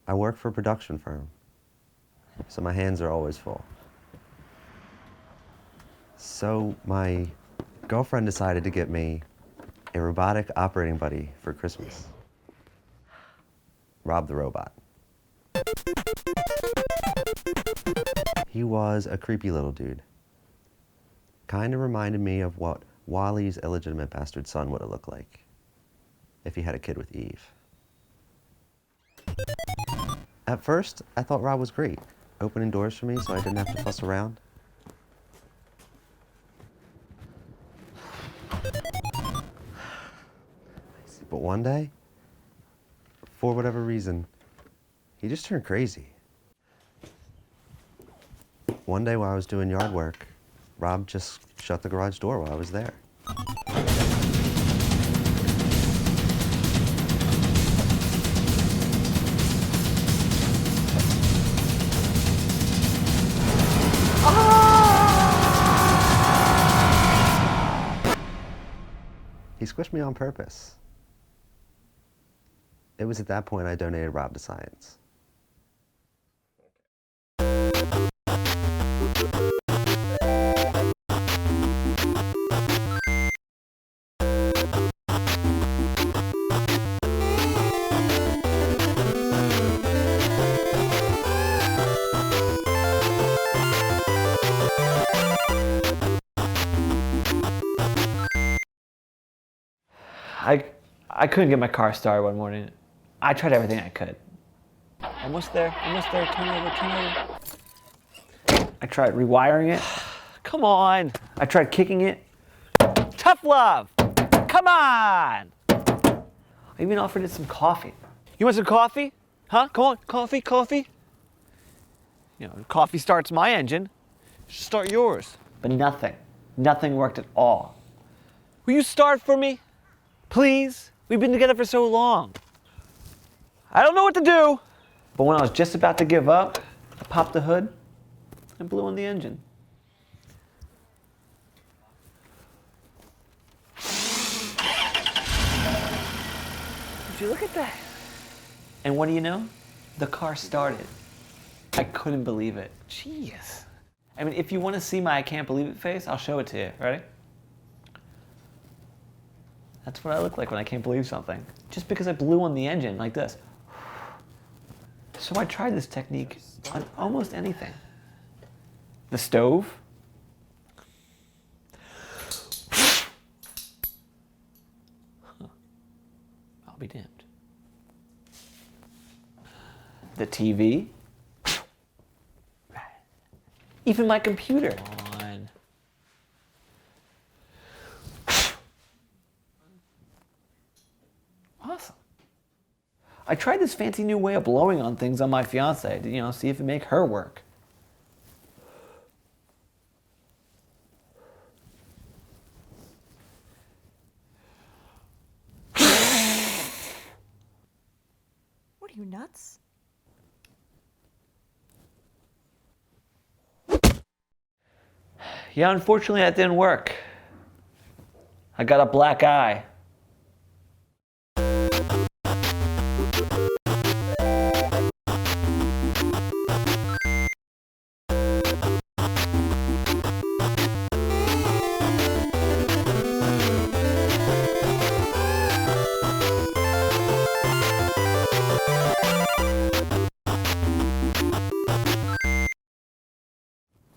I work for a production firm, so my hands are always full. So my girlfriend decided to get me a robotic operating buddy for Christmas. Rob the robot. He was a creepy little dude. Kind of reminded me of what Wally's illegitimate bastard son would have looked like if he had a kid with Eve. At first, I thought Rob was great, opening doors for me so I didn't have to fuss around. But one day, for whatever reason, he just turned crazy. One day while I was doing yard work, Rob just shut the garage door while I was there. He squished me on purpose. It was at that point I donated Rob to science. I couldn't get my car started one morning. I tried everything I could. Almost there, turn over. I tried rewiring it. Come on. I tried kicking it. Tough love, come on. I even offered it some coffee. You want some coffee? Huh, come on, coffee? You know, coffee starts my engine, start yours. But nothing worked at all. Will you start for me? Please? We've been together for so long. I don't know what to do. But when I was just about to give up, I popped the hood and blew on the engine. Would you look at that? And what do you know? The car started. I couldn't believe it. Jeez. I mean, if you want to see my I can't believe it face, I'll show it to you. Ready? That's what I look like when I can't believe something. Just because I blew on the engine like this. So I tried this technique on almost anything. The stove. I'll be damned. The TV. Even my computer. Awesome. I tried this fancy new way of blowing on things on my fiance to, see if it make her work. What are you, nuts? Yeah, unfortunately that didn't work. I got a black eye.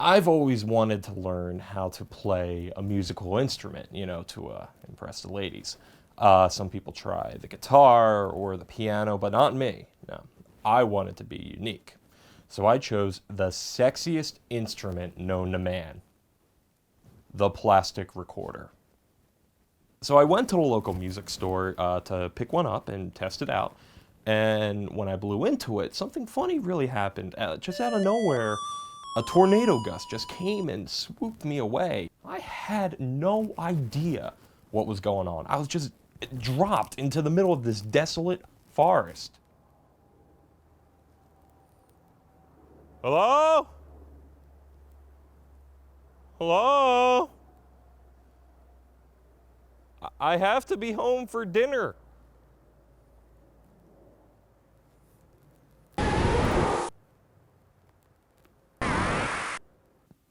I've always wanted to learn how to play a musical instrument, to impress the ladies. Some people try the guitar or the piano, but not me. No, I wanted to be unique. So I chose the sexiest instrument known to man, the plastic recorder. So I went to the local music store to pick one up and test it out. And when I blew into it, something funny really happened. Just out of nowhere, a tornado gust just came and swooped me away. I had no idea what was going on. I was just dropped into the middle of this desolate forest. Hello? Hello? I have to be home for dinner.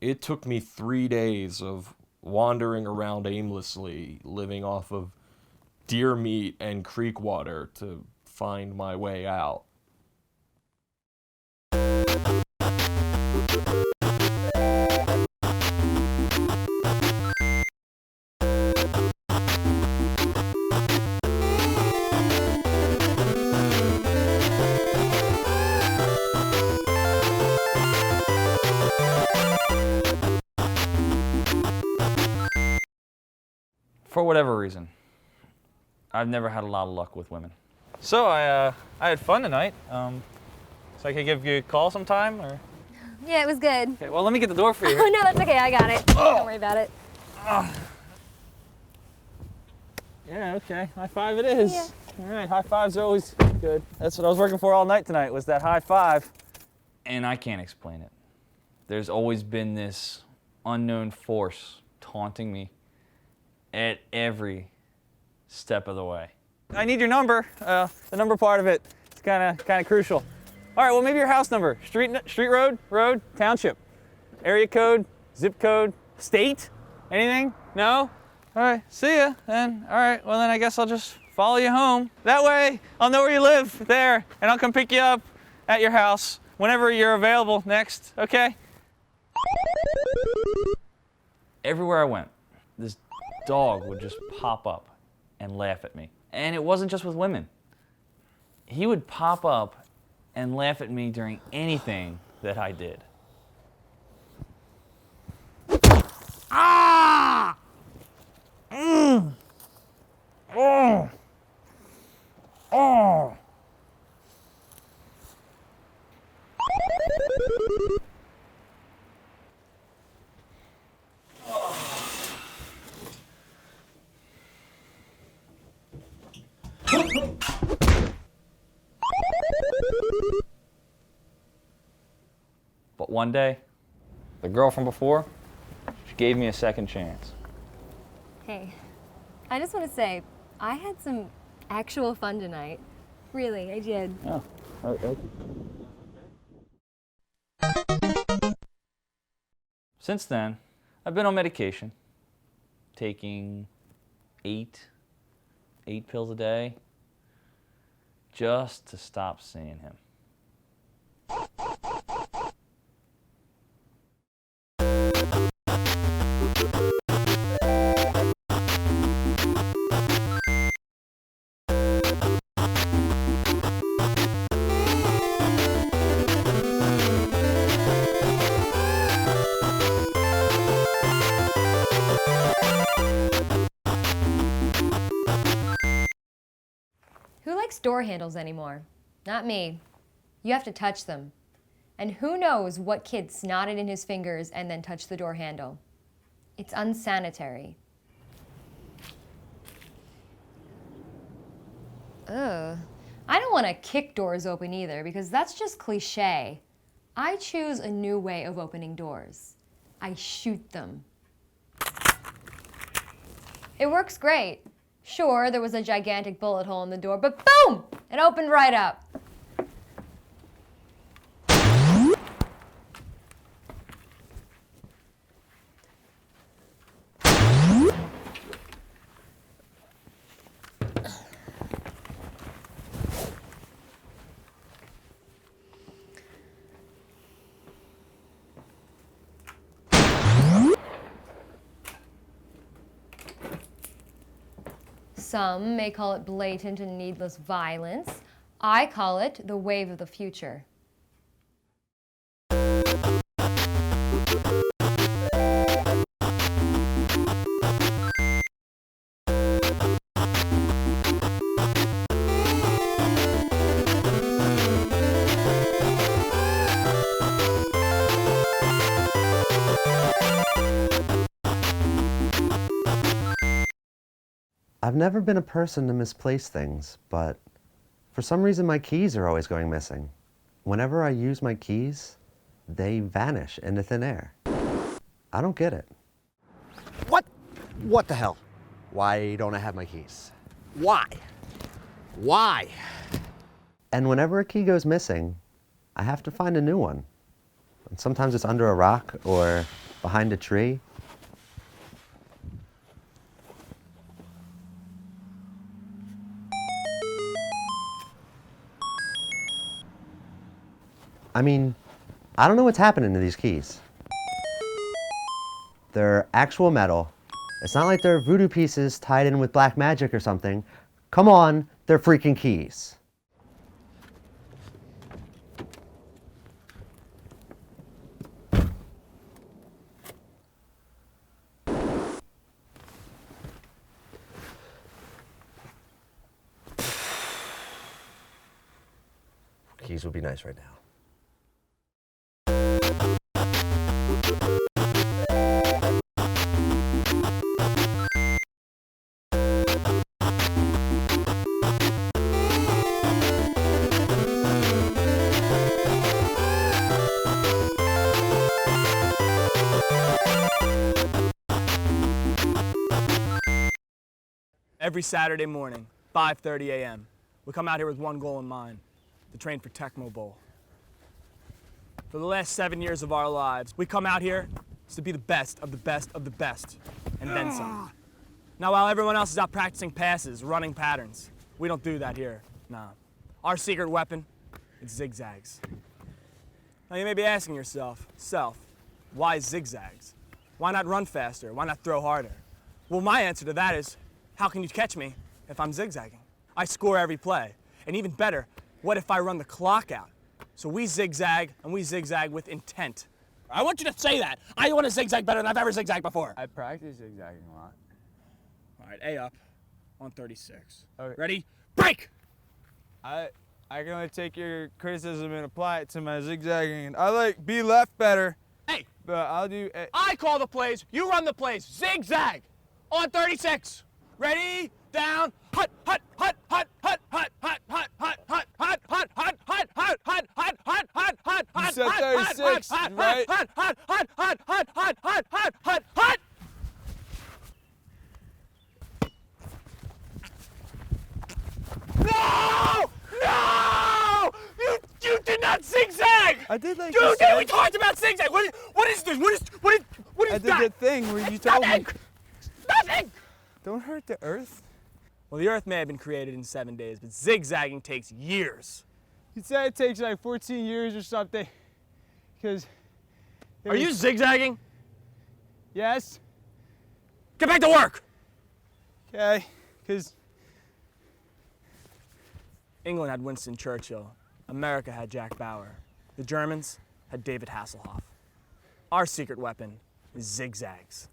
It took me 3 days of wandering around aimlessly, living off of deer meat and creek water to find my way out. For whatever reason, I've never had a lot of luck with women. So I had fun tonight. So I could give you a call sometime, or? Yeah, it was good. Okay, well, let me get the door for you. Oh, no, that's okay. I got it. Don't worry about it. Yeah, okay. High five it is. Yeah. All right, high fives are always good. That's what I was working for all night tonight, was that high five. And I can't explain it. There's always been this unknown force taunting me at every step of the way. I need your number. The number part of it is kind of crucial. All right, well, maybe your house number. Street, road, township, area code, zip code, state, anything? No? All right, see ya then. All right, well then I guess I'll just follow you home. That way I'll know where you live there, and I'll come pick you up at your house whenever you're available next, okay? Everywhere I went, this dog would just pop up and laugh at me. And it wasn't just with women. He would pop up and laugh at me during anything that I did. Ah! Oh! Oh! But one day, the girl from before, she gave me a second chance. Hey, I just want to say, I had some actual fun tonight. Really, I did. Oh, okay. Since then, I've been on medication, taking eight pills a day, just to stop seeing him. Who likes door handles anymore? Not me. You have to touch them. And who knows what kid snotted in his fingers and then touched the door handle? It's unsanitary. Ugh. I don't want to kick doors open either, because that's just cliche. I choose a new way of opening doors. I shoot them. It works great. Sure, there was a gigantic bullet hole in the door, but boom! It opened right up. Some may call it blatant and needless violence. I call it the wave of the future. I've never been a person to misplace things, but for some reason my keys are always going missing. Whenever I use my keys, they vanish into thin air. I don't get it. What the hell? Why don't I have my keys? Why? Why? And whenever a key goes missing, I have to find a new one. And sometimes it's under a rock or behind a tree. I mean, I don't know what's happening to these keys. They're actual metal. It's not like they're voodoo pieces tied in with black magic or something. Come on, they're freaking keys. Keys would be nice right now. Every Saturday morning, 5:30 a.m., we come out here with one goal in mind, to train for Tecmo Bowl. For the last 7 years of our lives, we come out here to be the best of the best of the best, and then some. Now, while everyone else is out practicing passes, running patterns, we don't do that here, nah. Our secret weapon is zigzags. Now, you may be asking yourself, why zigzags? Why not run faster? Why not throw harder? Well, my answer to that is, how can you catch me if I'm zigzagging? I score every play. And even better, what if I run the clock out? So we zigzag, and we zigzag with intent. I want you to say that. I want to zigzag better than I've ever zigzagged before. I practice zigzagging a lot. All right, A up on 36. Okay. Ready? Break! I can only take your criticism and apply it to my zigzagging. And I like be left better. Hey! But I'll do. I call the plays, you run the plays. Zigzag on 36. Ready? Down. Hut, hut, hut, hut, hut, hut, hut, hut, hut, hut, hut, hut, hut, hut, hut, hut, hut, hut, hut, hut, You said 36, right? hut, hut, hut, hut, hut, hut, hut, hut, hut, hut. No! No! You did not zigzag! I did like You you did! said. We talked about zigzag! What is this? What is I did that? the thing where you It's told nothing! me. Nothing! Don't hurt the earth. Well, the earth may have been created in 7 days, but zigzagging takes years. You said it takes like 14 years or something. Because. Are you zigzagging? Yes. Get back to work! Okay. Because. England had Winston Churchill. America had Jack Bauer. The Germans had David Hasselhoff. Our secret weapon is zigzags.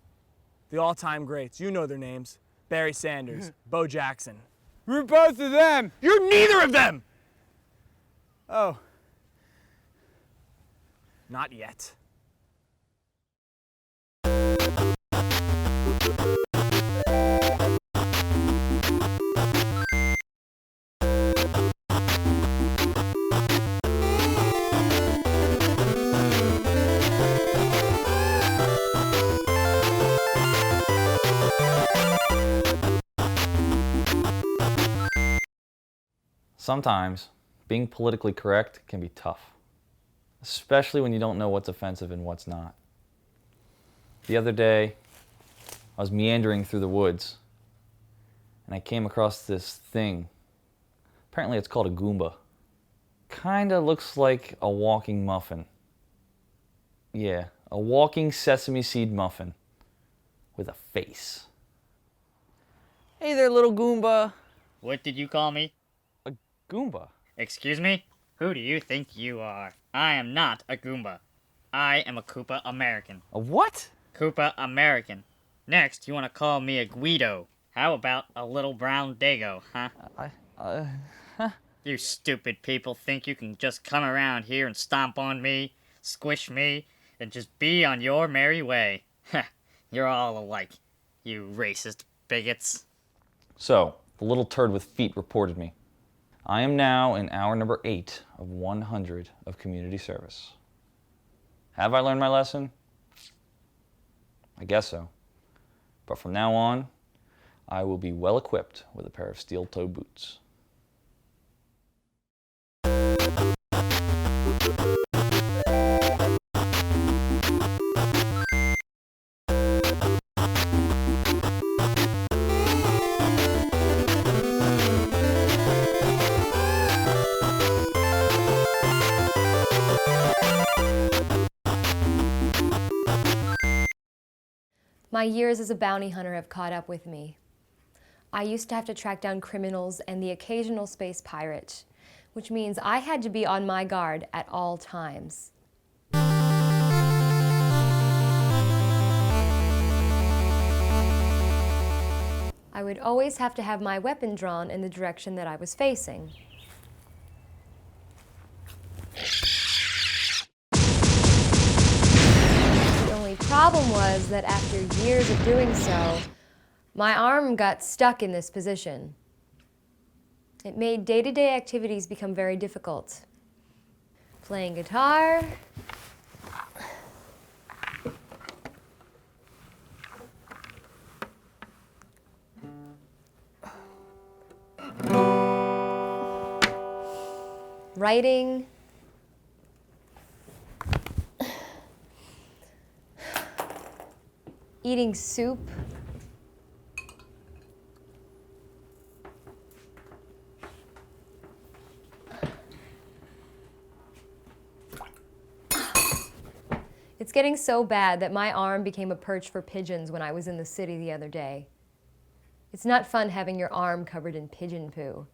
The all-time greats, you know their names. Barry Sanders, Bo Jackson. We're both of them. You're neither of them! Oh. Not yet. Sometimes being politically correct can be tough, especially when you don't know what's offensive and what's not. The other day, I was meandering through the woods and I came across this thing. Apparently it's called a Goomba. Kinda looks like a walking muffin. Yeah, a walking sesame seed muffin with a face. Hey there, little Goomba. What did you call me? A Goomba. Excuse me? Who do you think you are? I am not a Goomba. I am a Koopa American. A what? Koopa American. Next, you want to call me a Guido. How about a little brown Dago, huh? You stupid people think you can just come around here and stomp on me, squish me, and just be on your merry way. You're all alike, you racist bigots. So, the little turd with feet reported me. I am now in hour number 8 of 100 of community service. Have I learned my lesson? I guess so. But from now on, I will be well equipped with a pair of steel-toed boots. My years as a bounty hunter have caught up with me. I used to have to track down criminals and the occasional space pirate, which means I had to be on my guard at all times. I would always have to have my weapon drawn in the direction that I was facing. The only problem was that after years of doing so, my arm got stuck in this position. It made day-to-day activities become very difficult. Playing guitar, writing, eating soup, it's getting so bad that my arm became a perch for pigeons when I was in the city the other day. It's not fun having your arm covered in pigeon poo.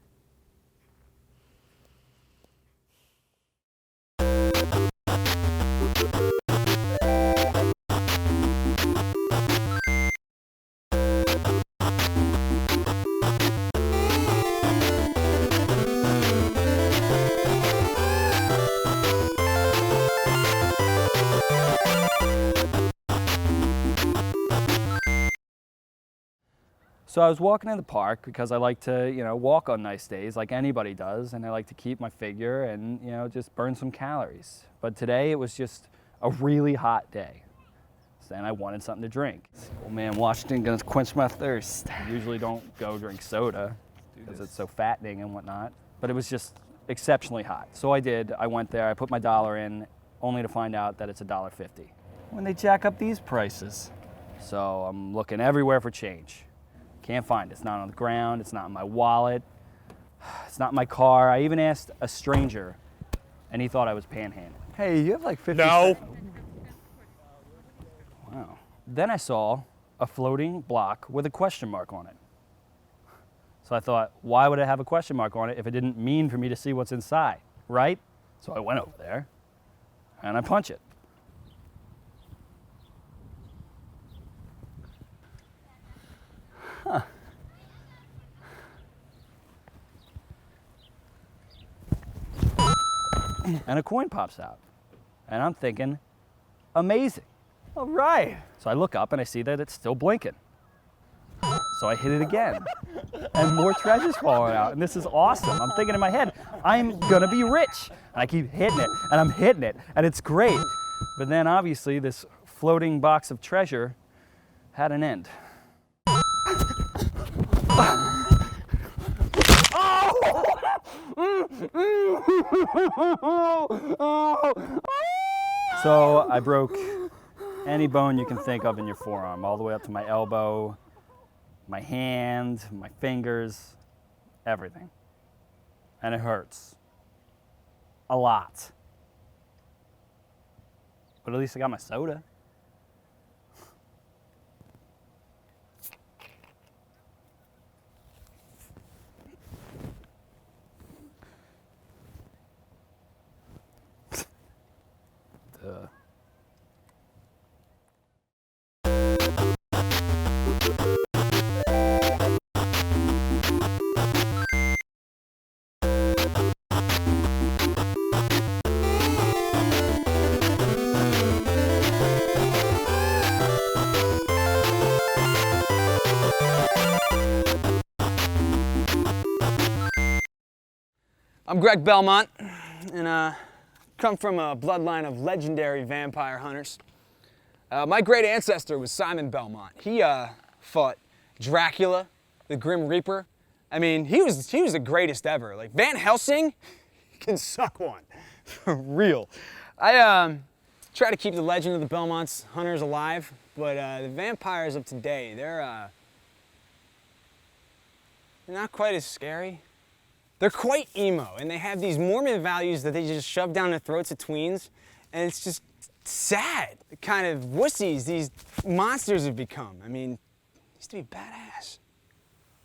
So I was walking in the park because I like to, walk on nice days like anybody does, and I like to keep my figure and, just burn some calories. But today it was just a really hot day, and I wanted something to drink. Old man Washington gonna quench my thirst. I usually don't go drink soda because it's so fattening and whatnot, but it was just exceptionally hot. So I did. I went there, I put my dollar in, only to find out that it's $1.50. When they jack up these prices. So I'm looking everywhere for change. Can't find it. It's not on the ground. It's not in my wallet. It's not in my car. I even asked a stranger, and he thought I was panhandling. Hey, you have like 50 No. Wow. Then I saw a floating block with a question mark on it. So I thought, why would it have a question mark on it if it didn't mean for me to see what's inside, right? So I went over there, and I punch it. Huh. And a coin pops out. And I'm thinking, amazing. All right. So I look up and I see that it's still blinking. So I hit it again. And more treasure's falling out. And this is awesome. I'm thinking in my head, I'm gonna be rich. And I keep hitting it, and I'm hitting it, and it's great. But then obviously this floating box of treasure had an end. So I broke any bone you can think of in your forearm, all the way up to my elbow, my hand, my fingers, everything. And it hurts. A lot. But at least I got my soda. I'm Greg Belmont, and come from a bloodline of legendary vampire hunters. My great ancestor was Simon Belmont. He fought Dracula, the Grim Reaper. I mean, he was the greatest ever. Like Van Helsing can suck one, for real. I try to keep the legend of the Belmonts hunters alive, but the vampires of today, they're not quite as scary. They're quite emo, and they have these Mormon values that they just shove down the throats of tweens, and it's just sad. The kind of wussies these monsters have become. I mean, used to be badass.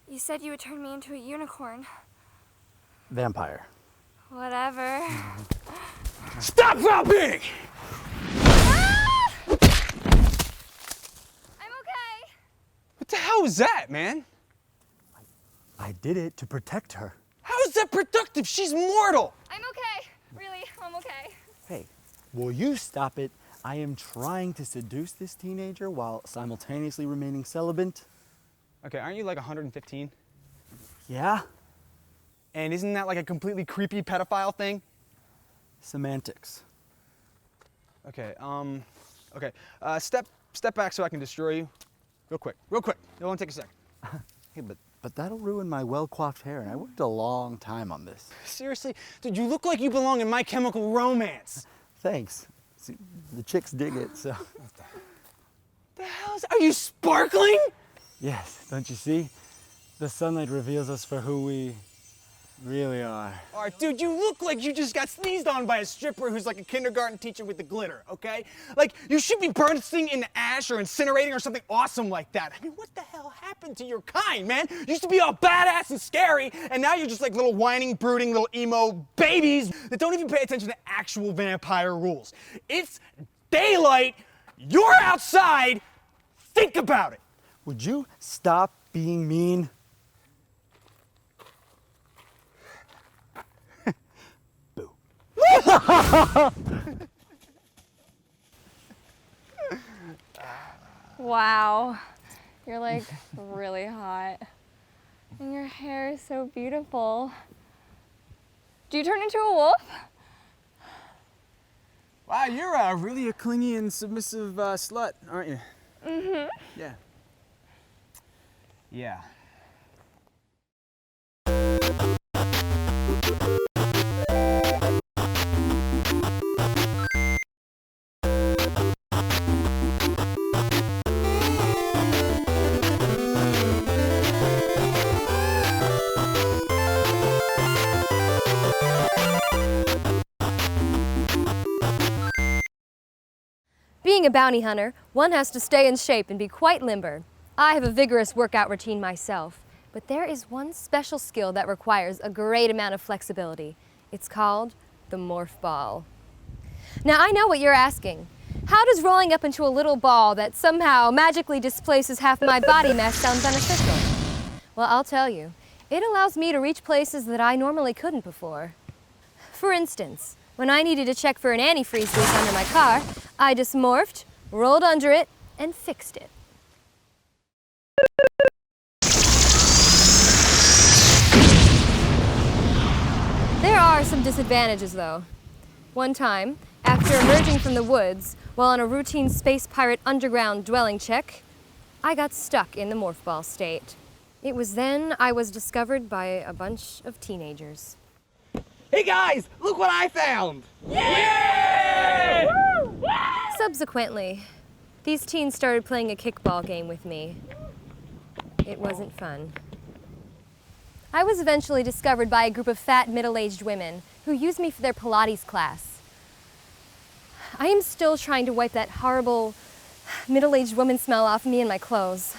You said you would turn me into a unicorn. Vampire. Whatever. Stop dropping! Ah! I'm okay. What the hell was that, man? I did it to protect her. How is that productive? She's mortal! I'm okay. Really, I'm okay. Hey, will you stop it? I am trying to seduce this teenager while simultaneously remaining celibate. Okay, aren't you like 115? Yeah? And isn't that like a completely creepy pedophile thing? Semantics. Okay, step back so I can destroy you. Real quick. It'll only take a second. Hey, but that'll ruin my well-coiffed hair, and I worked a long time on this. Seriously? Dude, you look like you belong in My Chemical Romance. Thanks. See, the chicks dig it, so. What the hell is, are you sparkling? Yes, don't you see? The sunlight reveals us for who we really are. All right, dude, you look like you just got sneezed on by a stripper who's like a kindergarten teacher with the glitter, okay? Like, you should be bursting into ash or incinerating or something awesome like that. I mean, what the hell happened to your kind, man? You used to be all badass and scary, and now you're just like little whining, brooding, little emo babies that don't even pay attention to actual vampire rules. It's daylight, you're outside, think about it. Would you stop being mean? Boo. Wow. You're like really hot. And your hair is so beautiful. Do you turn into a wolf? Wow, you're really a clingy and submissive slut, aren't you? Mm-hmm. Yeah. Yeah. Being a bounty hunter, one has to stay in shape and be quite limber. I have a vigorous workout routine myself, but there is one special skill that requires a great amount of flexibility. It's called the Morph Ball. Now I know what you're asking. How does rolling up into a little ball that somehow magically displaces half my body mass sound beneficial? Well, I'll tell you. It allows me to reach places that I normally couldn't before. For instance, when I needed to check for an antifreeze leak under my car, I just morphed, rolled under it, and fixed it. There are some disadvantages, though. One time, after emerging from the woods while on a routine space pirate underground dwelling check, I got stuck in the Morph Ball state. It was then I was discovered by a bunch of teenagers. Hey guys, look what I found! Yay! Subsequently, these teens started playing a kickball game with me. It wasn't fun. I was eventually discovered by a group of fat, middle-aged women who used me for their Pilates class. I am still trying to wipe that horrible, middle-aged woman smell off me and my clothes.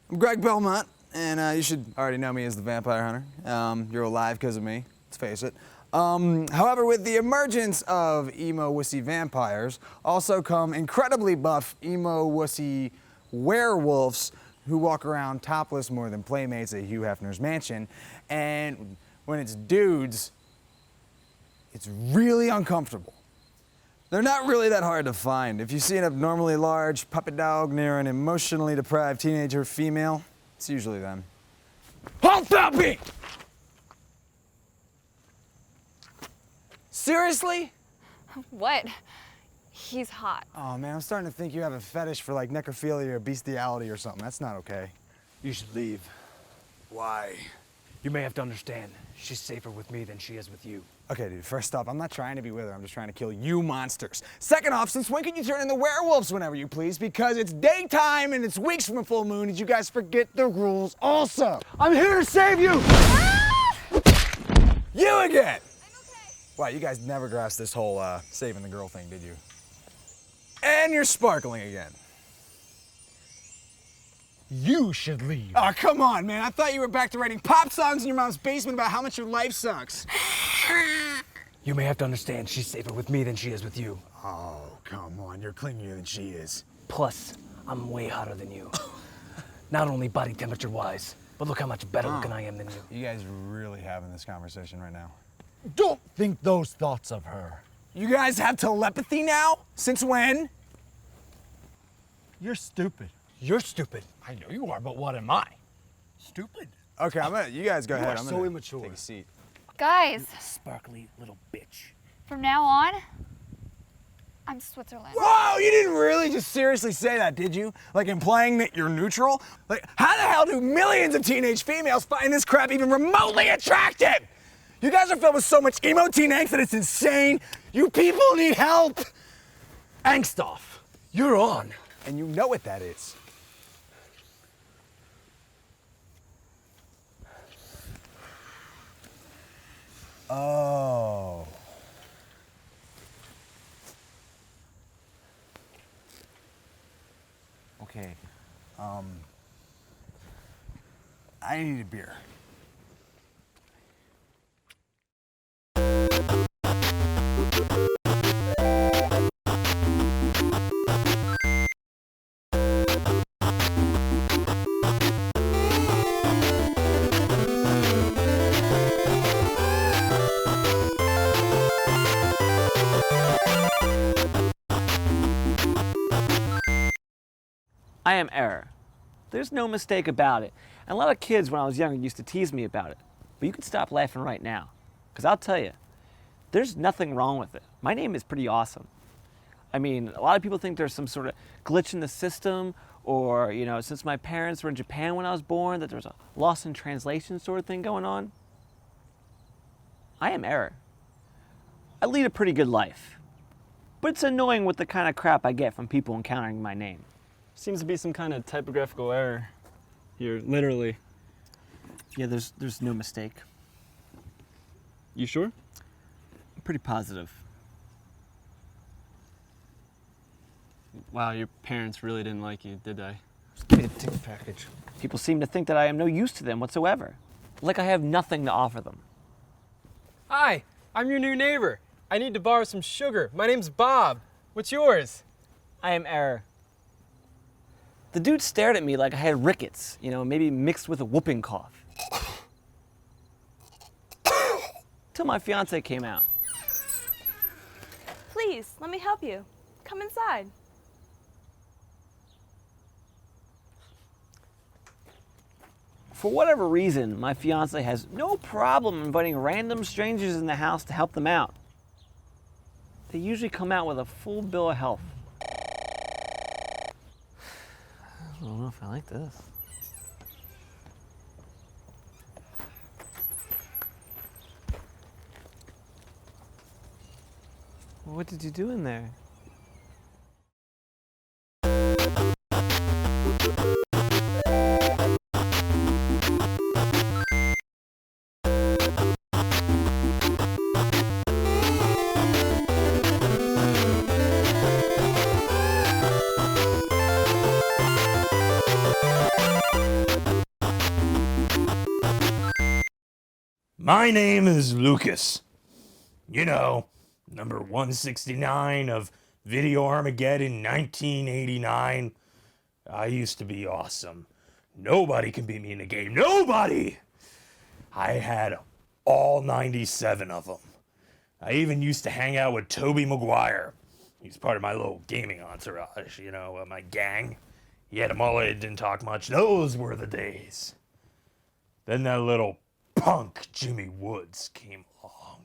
I'm Greg Belmont, and you should already know me as the Vampire Hunter. You're alive because of me, let's face it. However, with the emergence of emo wussy vampires, also come incredibly buff emo wussy werewolves who walk around topless more than playmates at Hugh Hefner's mansion. And when it's dudes, it's really uncomfortable. They're not really that hard to find. If you see an abnormally large puppy dog near an emotionally deprived teenager female, it's usually them. Halt that beat! Seriously? What? He's hot. Oh man, I'm starting to think you have a fetish for like necrophilia or bestiality or something. That's not okay. You should leave. Why? You may have to understand, she's safer with me than she is with you. Okay, dude, first off, I'm not trying to be with her. I'm just trying to kill you monsters. Second off, since when can you turn into werewolves whenever you please? Because it's daytime and it's weeks from a full moon. Did you guys forget the rules also? I'm here to save you! You again! I'm okay. Wow, you guys never grasped this whole saving the girl thing, did you? And you're sparkling again. You should leave. Oh, come on, man. I thought you were back to writing pop songs in your mom's basement about how much your life sucks. You may have to understand, she's safer with me than she is with you. Oh, come on. You're clingier than she is. Plus, I'm way hotter than you. Not only body temperature-wise, but look how much better looking I am than you. You guys are really having this conversation right now. Don't think those thoughts of her. You guys have telepathy now? Since when? You're stupid. You're stupid. I know you are, but what am I? Stupid. Okay, you guys go You ahead. are I'm so gonna immature. take a seat. Guys, Sparkly little bitch. from now on, I'm Switzerland. Whoa, you didn't really just seriously say that, did you? Like implying that you're neutral? Like, how the hell do millions of teenage females find this crap even remotely attractive? You guys are filled with so much emo teen angst that it's insane. You people need help. Angst off. You're on. And you know what that is. Oh. Okay. I need a beer. I am error. There's no mistake about it. And a lot of kids when I was younger used to tease me about it. But you can stop laughing right now. Because I'll tell you, there's nothing wrong with it. My name is pretty awesome. I mean, a lot of people think there's some sort of glitch in the system, or, you know, since my parents were in Japan when I was born, that there's a lost in translation sort of thing going on. I am error. I lead a pretty good life. But it's annoying with the kind of crap I get from people encountering my name. Seems to be some kind of typographical error here, literally. Yeah, there's no mistake. You sure? I'm pretty positive. Wow, your parents really didn't like you, did they? Just give me the ticket package. People seem to think that I am no use to them whatsoever. Like I have nothing to offer them. Hi, I'm your new neighbor. I need to borrow some sugar. My name's Bob. What's yours? I am error. The dude stared at me like I had rickets, you know, maybe mixed with a whooping cough. Till my fiance came out. Please, let me help you. Come inside. For whatever reason, my fiance has no problem inviting random strangers in the house to help them out. They usually come out with a full bill of health. I don't know if I like this. What did you do in there? My name is Lucas. You know, number 169 of Video Armageddon 1989. I used to be awesome. Nobody can beat me in the game. Nobody! I had all 97 of them. I even used to hang out with Toby Maguire. He's part of my little gaming entourage, you know, my gang. He had them all, it didn't talk much. Those were the days. Then that little punk Jimmy Woods came along.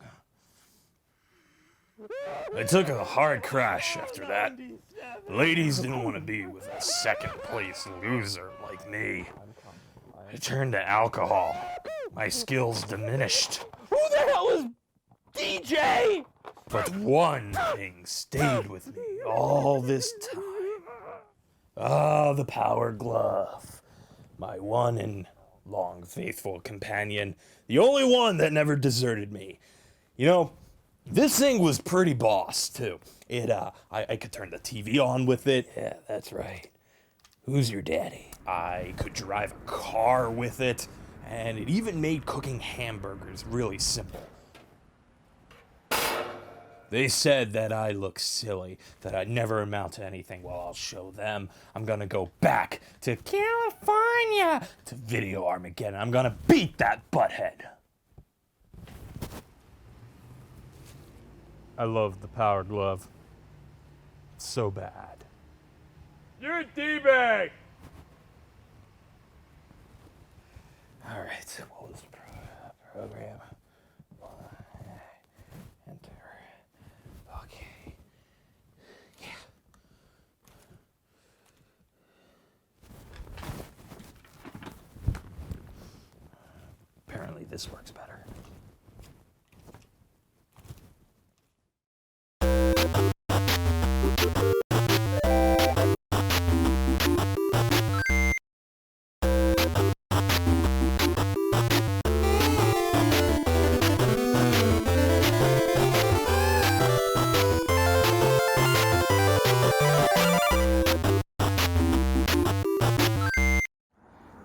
I took a hard crash after that. The ladies didn't want to be with a second place loser like me. I turned to alcohol. My skills diminished. Who the hell is DJ? But one thing stayed with me all this time. Ah, the power glove. My one and long faithful companion. The only one that never deserted me. You know, this thing was pretty boss, too. I could turn the TV on with it. Yeah, that's right. Who's your daddy? I could drive a car with it, and it even made cooking hamburgers really simple. They said that I look silly, that I'd never amount to anything. Well, I'll show them. I'm gonna go back to California, to Video Armageddon. I'm gonna beat that butthead. I love the power glove. It's so bad. You're a D-bag! All right, what was the program? Enter. Okay. Yeah. Apparently this works better.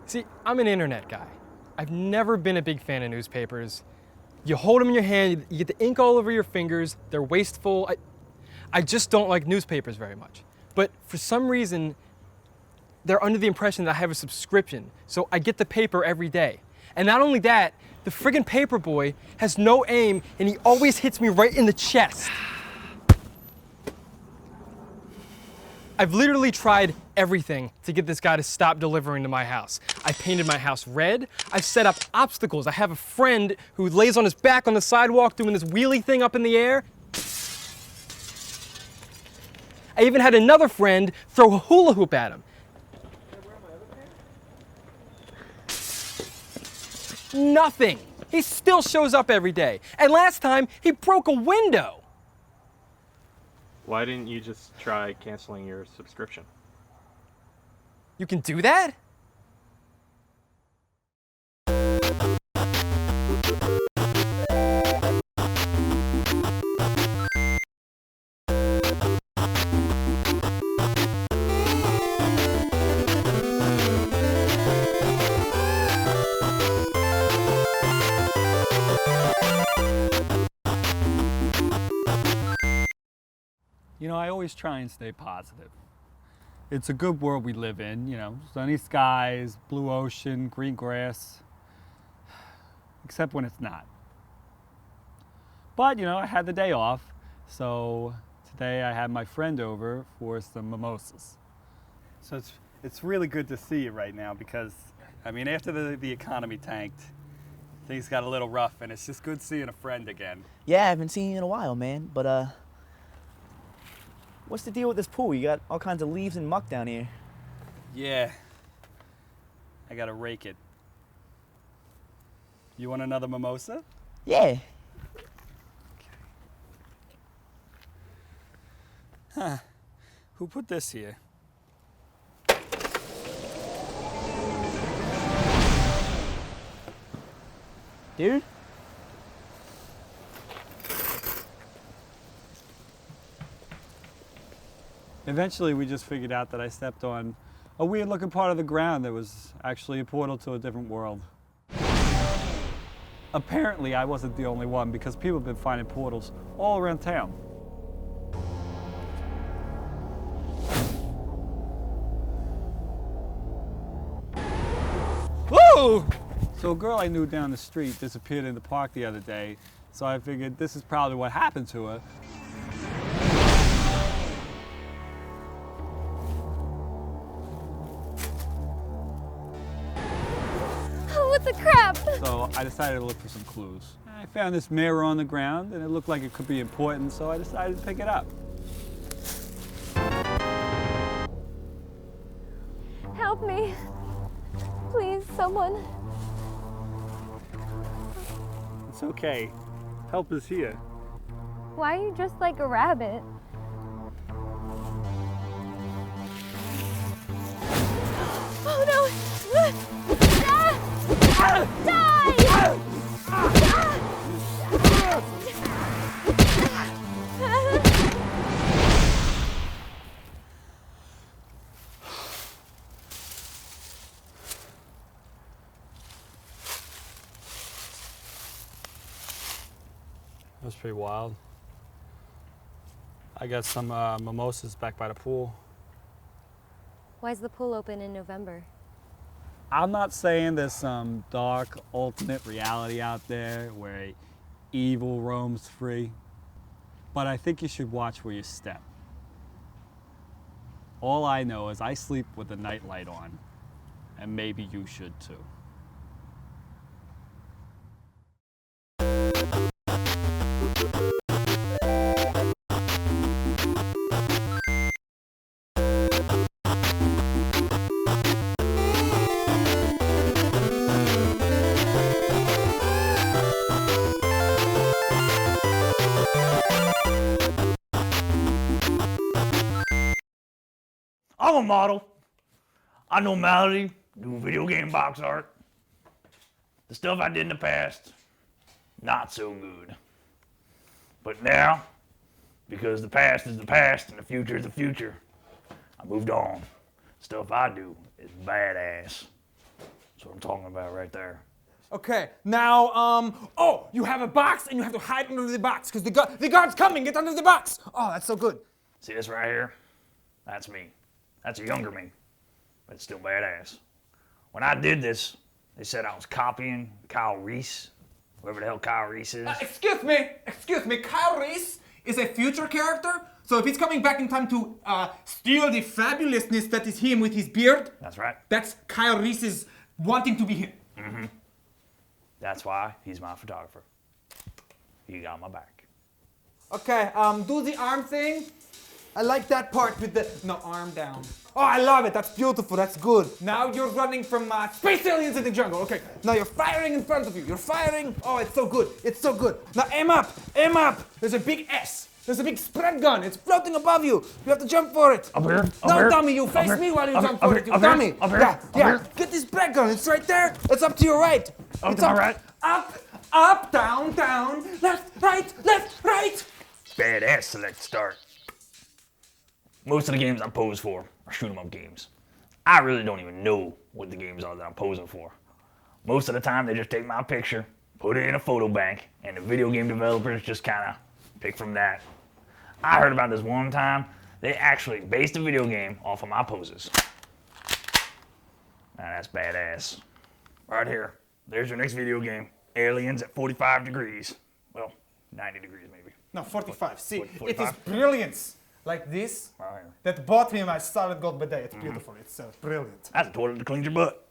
See, I'm an internet guy. I've never been a big fan of newspapers. You hold them in your hand, you get the ink all over your fingers, they're wasteful. I just don't like newspapers very much. But for some reason, they're under the impression that I have a subscription, so I get the paper every day. And not only that, the friggin' paper boy has no aim and he always hits me right in the chest. I've literally tried everything to get this guy to stop delivering to my house. I painted my house red. I've set up obstacles. I have a friend who lays on his back on the sidewalk doing this wheelie thing up in the air. I even had another friend throw a hula hoop at him. Nothing. He still shows up every day. And last time, he broke a window. Why didn't you just try canceling your subscription? You can do that? You know, I always try and stay positive. It's a good world we live in, you know, sunny skies, blue ocean, green grass, except when it's not. But, you know, I had the day off, so today I had my friend over for some mimosas. So it's really good to see you right now because, I mean, after the economy tanked, things got a little rough and it's just good seeing a friend again. Yeah, I haven't seen you in a while, man, but what's the deal with this pool? You got all kinds of leaves and muck down here. Yeah, I gotta rake it. You want another mimosa? Yeah. Huh, who put this here? Dude? Eventually, we just figured out that I stepped on a weird-looking part of the ground that was actually a portal to a different world. Apparently, I wasn't the only one because people have been finding portals all around town. Woo! So a girl I knew down the street disappeared in the park the other day, so I figured this is probably what happened to her. What the crap? So I decided to look for some clues. I found this mirror on the ground and it looked like it could be important, so I decided to pick it up. Help me. Please, someone. It's okay. Help is here. Why are you dressed like a rabbit? Oh no! That was pretty wild. I got some mimosas back by the pool. Why's the pool open in November? I'm not saying there's some dark alternate reality out there where evil roams free, but I think you should watch where you step. All I know is I sleep with the nightlight on, and maybe you should too. I'm a model. I know Malady, do video game box art. The stuff I did in the past, not so good. But now, because the past is the past and the future is the future, I moved on. Stuff I do is badass. That's what I'm talking about right there. Okay, now, oh, you have a box and you have to hide under the box because the guard's coming. Get under the box. Oh, that's so good. See this right here? That's me. That's a younger me, but it's still badass. When I did this, they said I was copying Kyle Reese, whoever the hell Kyle Reese is. Excuse me, Kyle Reese is a future character, so if he's coming back in time to steal the fabulousness that is him with his beard, that's right. That's Kyle Reese's wanting to be him. Mm-hmm. That's why he's my photographer. He got my back. Okay, do the arm thing. I like that part with the arm down. Oh, I love it. That's beautiful. That's good. Now you're running from space aliens in the jungle. Okay. Now you're firing in front of you. You're firing. Oh, it's so good. It's so good. Now aim up. Aim up. There's a big S. There's a big spread gun. It's floating above you. You have to jump for it. Up here. No, dummy. You face me while you jump for it. You dummy. Yeah. Get this spread gun. It's right there. It's up to your right. Up to my right. Up, down, left, right. Badass select start. Most of the games I pose for are shoot 'em up games. I really don't even know what the games are that I'm posing for. Most of the time they just take my picture, put it in a photo bank, and the video game developers just kind of pick from that. I heard about this one time, they actually based a video game off of my poses. Now that's badass. Right here, there's your next video game. Aliens at 45 degrees. Well, 90 degrees maybe. No, 45. See, 45? it is brilliance. Like this, that bought me my solid gold bidet. It's beautiful. It's brilliant. That's a toilet to clean your butt.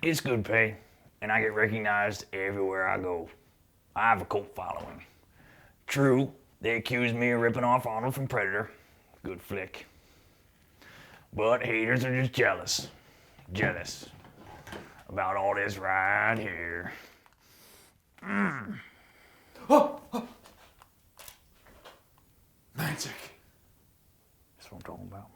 It's good pay, and I get recognized everywhere I go. I have a cult following. True, they accused me of ripping off Arnold from Predator. Good flick. But haters are just jealous. Jealous about all this right here. Oh! Magic. That's what I'm talking about.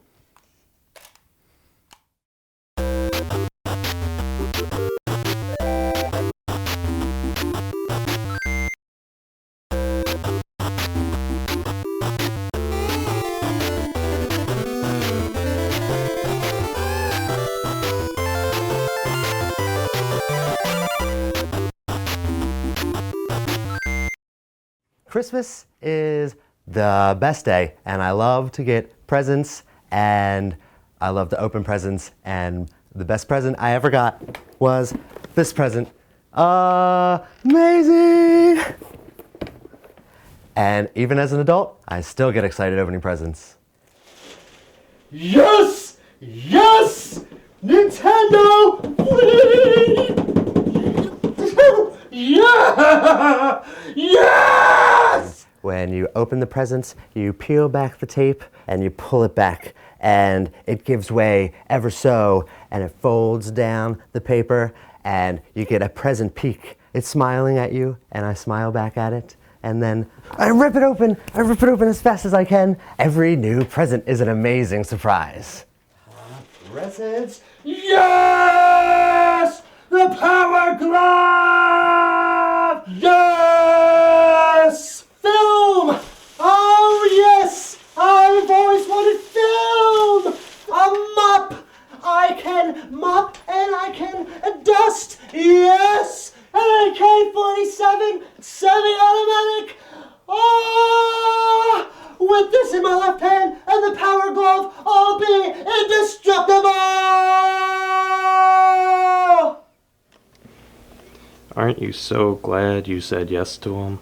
Christmas is the best day, and I love to get presents, and I love to open presents, and the best present I ever got was this present. Amazing! And even as an adult, I still get excited opening presents. Yes! Yes! Nintendo! Yeah! you open the presents, you peel back the tape, and you pull it back, and it gives way ever so, and it folds down the paper, and you get a present peek. It's smiling at you, and I smile back at it, and then I rip it open as fast as I can. Every new present is an amazing surprise. Presents. Yes! The Power Glove! Yes! Film! Oh, yes! I've always wanted film! A mop! I can mop and I can dust! Yes! An AK-47 semi-automatic! Oh! With this in my left hand and the Power Glove, I'll be indestructible! Aren't you so glad you said yes to him?